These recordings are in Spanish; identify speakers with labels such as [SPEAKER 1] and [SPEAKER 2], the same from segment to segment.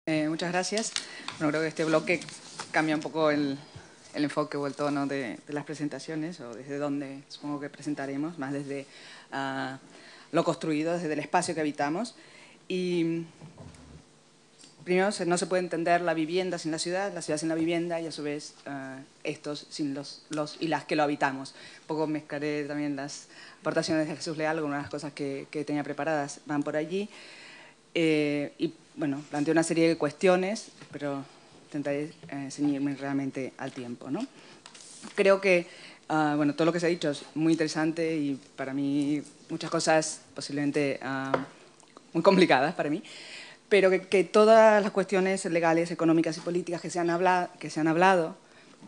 [SPEAKER 1] Muchas gracias. Bueno, creo que este bloque cambia un poco el enfoque o el tono de las presentaciones, o desde donde supongo que presentaremos, más desde lo construido, desde el espacio que habitamos. Y primero, no se puede entender la vivienda sin la ciudad sin la vivienda, y a su vez estos sin los y las que lo habitamos. Un poco mezclaré también las aportaciones de Jesús Leal, algunas de las cosas que tenía preparadas van por allí. Y bueno, planteo una serie de cuestiones, pero intentaré ceñirme realmente al tiempo, ¿no? Creo que bueno, todo lo que se ha dicho es muy interesante y para mí muchas cosas posiblemente muy complicadas para mí, pero que todas las cuestiones legales, económicas y políticas que se han hablado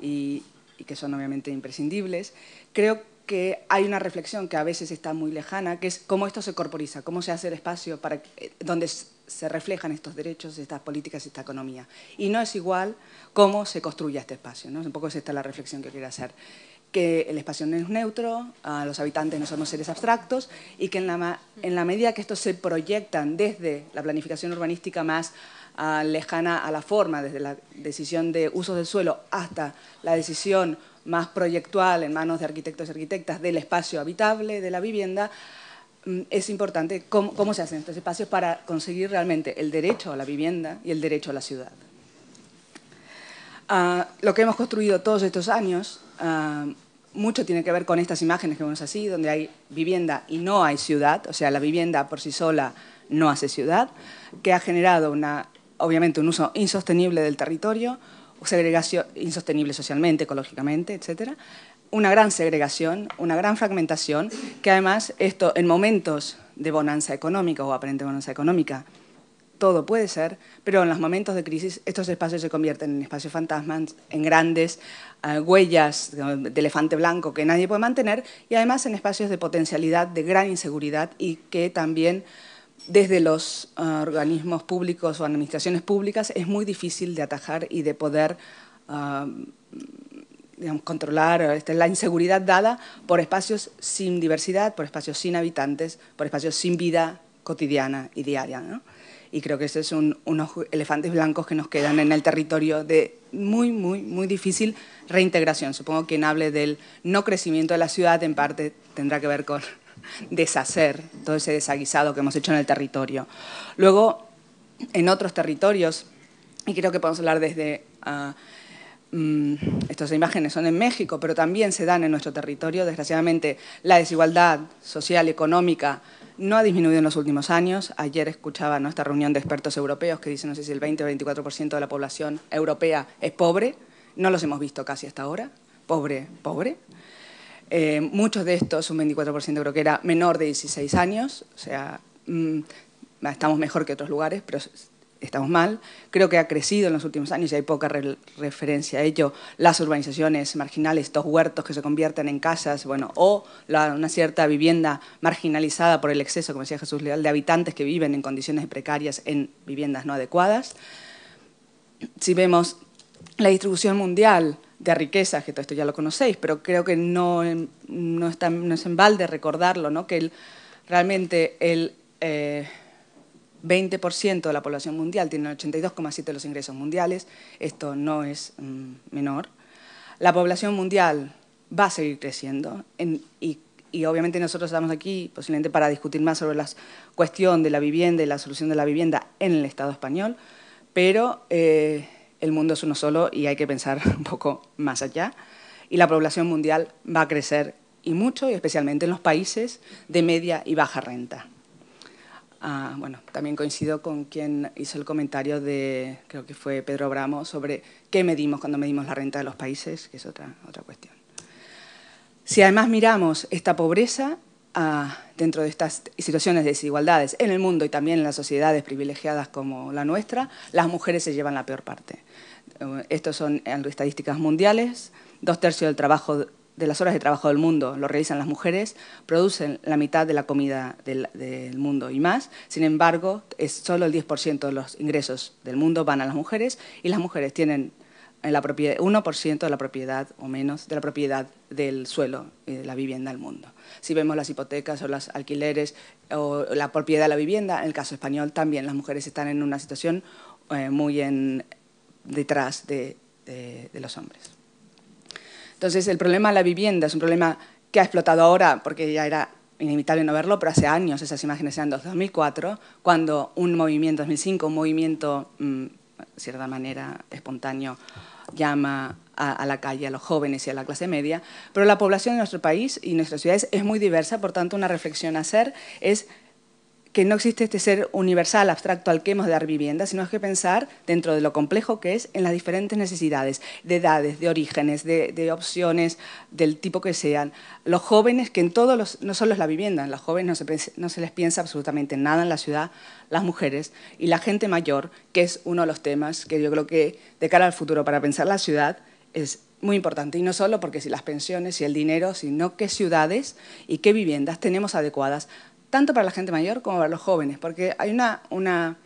[SPEAKER 1] y que son obviamente imprescindibles, creo que hay una reflexión que a veces está muy lejana, que es cómo esto se corporiza, cómo se hace el espacio para donde se reflejan estos derechos, estas políticas y esta economía. Y no es igual cómo se construye este espacio, ¿no? Un poco es esta la reflexión que quiero hacer. Que el espacio no es neutro, los habitantes no somos seres abstractos y que en la medida que estos se proyectan desde la planificación urbanística más lejana a la forma, desde la decisión de usos del suelo hasta la decisión más proyectual en manos de arquitectos y arquitectas del espacio habitable, de la vivienda, es importante cómo se hacen estos espacios para conseguir realmente el derecho a la vivienda y el derecho a la ciudad. Lo que hemos construido todos estos años, mucho tiene que ver con estas imágenes que vemos así, donde hay vivienda y no hay ciudad, o sea, la vivienda por sí sola no hace ciudad, que ha generado obviamente un uso insostenible del territorio, segregación insostenible socialmente, ecológicamente, etcétera, una gran segregación, una gran fragmentación, que además esto en momentos de bonanza económica o aparente bonanza económica, todo puede ser, pero en los momentos de crisis estos espacios se convierten en espacios fantasmas, en grandes huellas de elefante blanco que nadie puede mantener y además en espacios de potencialidad, de gran inseguridad y que también desde los organismos públicos o administraciones públicas es muy difícil de atajar y de poder digamos, controlar la inseguridad dada por espacios sin diversidad, por espacios sin habitantes, por espacios sin vida cotidiana y diaria, ¿no? Y creo que ese es unos elefantes blancos que nos quedan en el territorio de muy difícil reintegración. Supongo que quien hable del no crecimiento de la ciudad en parte tendrá que ver con deshacer todo ese desaguisado que hemos hecho en el territorio. Luego, en otros territorios, y creo que podemos hablar desde estas imágenes son en México, pero también se dan en nuestro territorio. Desgraciadamente, la desigualdad social y económica no ha disminuido en los últimos años. Ayer escuchaba esta reunión de expertos europeos que dicen, no sé si el 20 o 24% de la población europea es pobre. No los hemos visto casi hasta ahora. Pobre. Muchos de estos, un 24% creo que era menor de 16 años. O sea, estamos mejor que otros lugares, pero estamos mal. Creo que ha crecido en los últimos años y hay poca referencia a ello. Las urbanizaciones marginales, estos huertos que se convierten en casas, bueno, o una cierta vivienda marginalizada por el exceso, como decía Jesús Leal, de habitantes que viven en condiciones precarias en viviendas no adecuadas. Si vemos la distribución mundial de riquezas, que todo esto ya lo conocéis, pero creo que no es en balde recordarlo, ¿no? Que realmente el 20% de la población mundial tiene el 82,7% de los ingresos mundiales. Esto no es menor. La población mundial va a seguir creciendo y obviamente nosotros estamos aquí posiblemente para discutir más sobre la cuestión de la vivienda y la solución de la vivienda en el Estado español, pero el mundo es uno solo y hay que pensar un poco más allá. Y la población mundial va a crecer y mucho, y especialmente en los países de media y baja renta. Bueno, también coincido con quien hizo el comentario de, creo que fue Pedro Bramo, sobre qué medimos cuando medimos la renta de los países, que es otra cuestión. Si además miramos esta pobreza dentro de estas situaciones de desigualdades en el mundo y también en las sociedades privilegiadas como la nuestra, las mujeres se llevan la peor parte. Estos son estadísticas mundiales, 2/3 del trabajo de las horas de trabajo del mundo lo realizan las mujeres, producen la mitad de la comida del mundo y más. Sin embargo, solo el 10% de los ingresos del mundo van a las mujeres y las mujeres tienen 1% de la propiedad o menos de la propiedad del suelo y de la vivienda del mundo. Si vemos las hipotecas o los alquileres o la propiedad de la vivienda, en el caso español también las mujeres están en una situación muy detrás de los hombres. Entonces, el problema de la vivienda es un problema que ha explotado ahora, porque ya era inevitable no verlo, pero hace años esas imágenes eran de 2004, cuando un movimiento, 2005, un movimiento, de cierta manera, espontáneo, llama a la calle a los jóvenes y a la clase media, pero la población de nuestro país y nuestras ciudades es muy diversa, por tanto, una reflexión a hacer es que no existe este ser universal, abstracto al que hemos de dar vivienda, sino que pensar, dentro de lo complejo que es, en las diferentes necesidades, de edades, de orígenes, de opciones, del tipo que sean. Los jóvenes, que en todos los, no solo es la vivienda, en los jóvenes no se les piensa absolutamente nada en la ciudad, las mujeres, y la gente mayor, que es uno de los temas que yo creo que, de cara al futuro, para pensar la ciudad, es muy importante, y no solo porque si las pensiones, si el dinero, sino qué ciudades y qué viviendas tenemos adecuadas, tanto para la gente mayor como para los jóvenes, porque hay una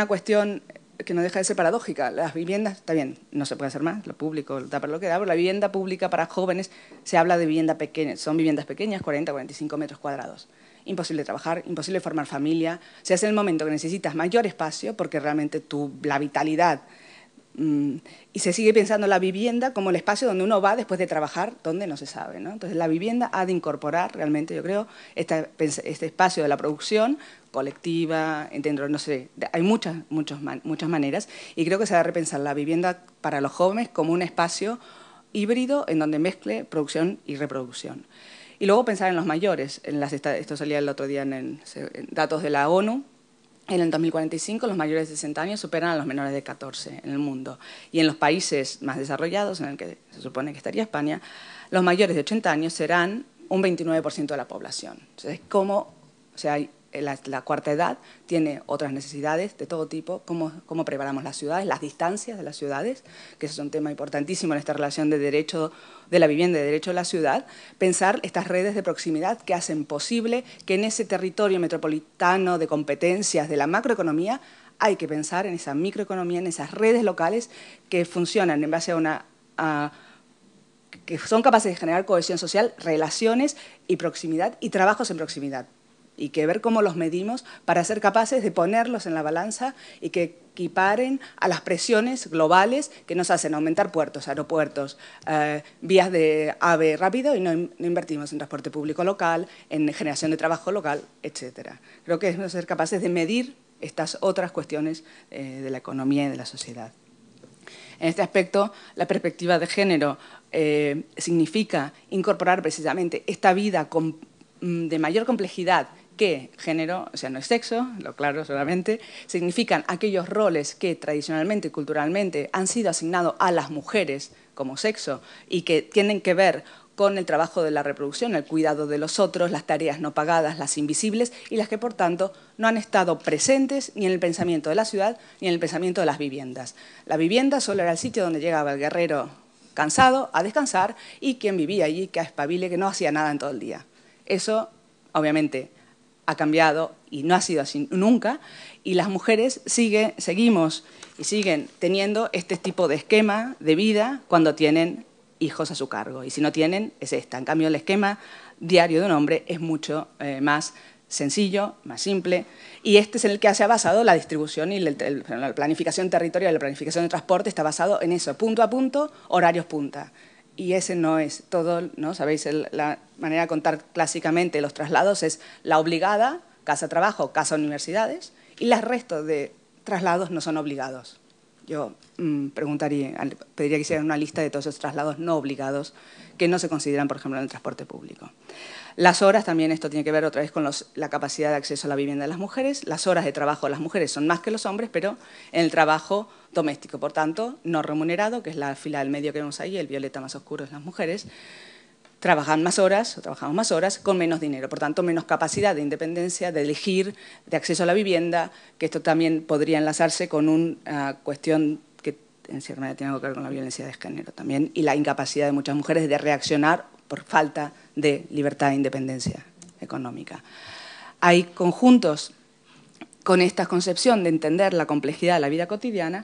[SPEAKER 1] cuestión que no deja de ser paradójica. Las viviendas, está bien, no se puede hacer más, lo público da para lo que da, pero la vivienda pública para jóvenes se habla de vivienda pequeña, son viviendas pequeñas, 40, 45 metros cuadrados. Imposible trabajar, imposible formar familia. Se hace en el momento que necesitas mayor espacio, porque realmente la vitalidad... y se sigue pensando la vivienda como el espacio donde uno va después de trabajar, donde no se sabe, ¿no? Entonces, la vivienda ha de incorporar realmente, yo creo, este espacio de la producción colectiva, entiendo, no sé, hay muchas maneras, y creo que se ha de repensar la vivienda para los jóvenes como un espacio híbrido en donde mezcle producción y reproducción. Y luego pensar en los mayores. Esto salía el otro día en datos de la ONU. En el 2045 los mayores de 60 años superan a los menores de 14 en el mundo. Y en los países más desarrollados, en el que se supone que estaría España, los mayores de 80 años serán un 29% de la población. Entonces, la cuarta edad tiene otras necesidades de todo tipo, cómo preparamos las ciudades, las distancias de las ciudades, que eso es un tema importantísimo en esta relación de derecho de la vivienda y de derecho de la ciudad, pensar estas redes de proximidad que hacen posible que en ese territorio metropolitano de competencias de la macroeconomía hay que pensar en esa microeconomía, en esas redes locales que funcionan en base a que son capaces de generar cohesión social, relaciones y proximidad y trabajos en proximidad. Y que ver cómo los medimos para ser capaces de ponerlos en la balanza y que equiparen a las presiones globales que nos hacen aumentar puertos, aeropuertos, vías de AVE rápido y no invertimos en transporte público local, en generación de trabajo local, etcétera. Creo que es ser capaces de medir estas otras cuestiones de la economía y de la sociedad. En este aspecto, la perspectiva de género significa incorporar precisamente esta vida de mayor complejidad que género, o sea, no es sexo, lo claro solamente, significan aquellos roles que tradicionalmente y culturalmente han sido asignados a las mujeres como sexo y que tienen que ver con el trabajo de la reproducción, el cuidado de los otros, las tareas no pagadas, las invisibles y las que, por tanto, no han estado presentes ni en el pensamiento de la ciudad ni en el pensamiento de las viviendas. La vivienda solo era el sitio donde llegaba el guerrero cansado a descansar y quien vivía allí, que a espabile, que no hacía nada en todo el día. Eso, obviamente, ha cambiado y no ha sido así nunca, y las mujeres seguimos y siguen teniendo este tipo de esquema de vida cuando tienen hijos a su cargo, y si no tienen, es esta. En cambio, el esquema diario de un hombre es mucho más sencillo, más simple, y este es en el que se ha basado la distribución y la planificación territorial, la planificación de transporte está basado en eso, punto a punto, horarios punta. Y ese no es todo, ¿no? Sabéis, la manera de contar clásicamente los traslados es la obligada, casa-trabajo, casa-universidades, y el resto de traslados no son obligados. Yo pediría que hicieran una lista de todos esos traslados no obligados que no se consideran, por ejemplo, en el transporte público. Las horas, también esto tiene que ver otra vez con la capacidad de acceso a la vivienda de las mujeres. Las horas de trabajo de las mujeres son más que los hombres, pero en el trabajo doméstico, por tanto, no remunerado, que es la fila del medio que vemos ahí, el violeta más oscuro es las mujeres, trabajan más horas, o trabajamos más horas, con menos dinero, por tanto, menos capacidad de independencia, de elegir, de acceso a la vivienda, que esto también podría enlazarse con una cuestión que en cierta manera tiene algo que ver con la violencia de género también, y la incapacidad de muchas mujeres de reaccionar por falta de libertad e independencia económica. Hay conjuntos con esta concepción de entender la complejidad de la vida cotidiana